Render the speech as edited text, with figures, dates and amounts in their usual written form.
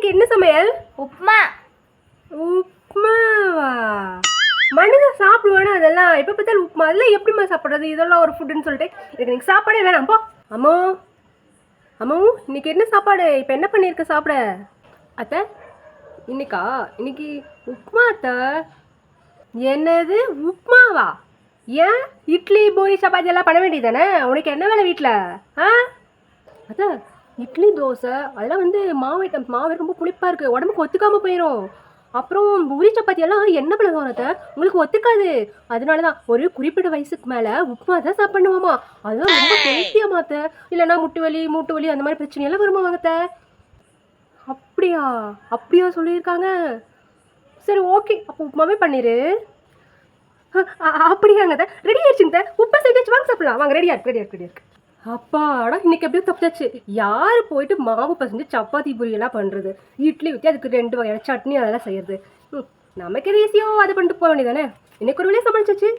இன்னைக்கு என்ன சமையல்? உப்புமா. உப்புமாவா? மனுஷன் சாப்பிடுவானே அதெல்லாம். எப்போ பார்த்தாலும் உப்புமா. அதெல்லாம் எப்படிம்மா சாப்பிட்றது? இதெல்லாம் ஒரு ஃபுட்டுன்னு சொல்லிட்டு எனக்கு இன்னைக்கு சாப்பாடே வேணாம் போ. அம்மோ அம்மோ, இன்னைக்கு என்ன சாப்பாடு? இப்போ என்ன பண்ணியிருக்க சாப்பிட? அத்தை, இன்னைக்கு உப்புமா அத்தை. என்னது உப்புமாவா? ஏன் இட்லி பூரி சப்பாத்தி எல்லாம் பண்ண வேண்டியதானே? உனக்கு என்ன வேலை வீட்டில்? ஆ அத்தை, இட்லி தோசை அதெல்லாம் வந்து மாவு ரொம்ப புளிப்பாக இருக்குது, உடம்புக்கு ஒத்துக்காமல் போயிடும். அப்புறம் பூரி சப்பாத்தி எல்லாம் என்ன பழகம் அத்தை, உங்களுக்கு ஒத்துக்காது. அதனால தான் ஒரு குறிப்பிட்ட வயசுக்கு மேலே உப்புமா தான் சாப்பிடணுமாமா. அதெல்லாம் ரொம்ப ஹெல்த்தியாக மாற்ற, இல்லைன்னா மூட்டு வலி அந்த மாதிரி பிரச்சனையெல்லாம் வருமா அத்தை? அப்படியா? அப்படியா சொல்லியிருக்காங்க? சரி ஓகே, அப்போ உப்புமாவே பண்ணிடு. அப்படியாங்க அத்தை, ரெடி ஆயிடுச்சுங்க அத்தை. உப்பை சேர்த்து வாங்க சாப்பிடலாம். வாங்க, ரெடியாக இருக்கு. அப்பாடா, இன்னைக்கு எப்படியோ தப்பிச்சாச்சு. யார் போயிட்டு மாவு பசஞ்சு சப்பாத்தி பூரியெல்லாம் பண்ணுறது, இட்லி ஊற்றி அதுக்கு 2 வகையான சட்னி அதெல்லாம் செய்யறது. நமக்கு எது ஈஸியோ அதை பண்ணிட்டு போக வேண்டியதானே. இன்னைக்கு ஒரு வேலையை சமாளிச்சாச்சு.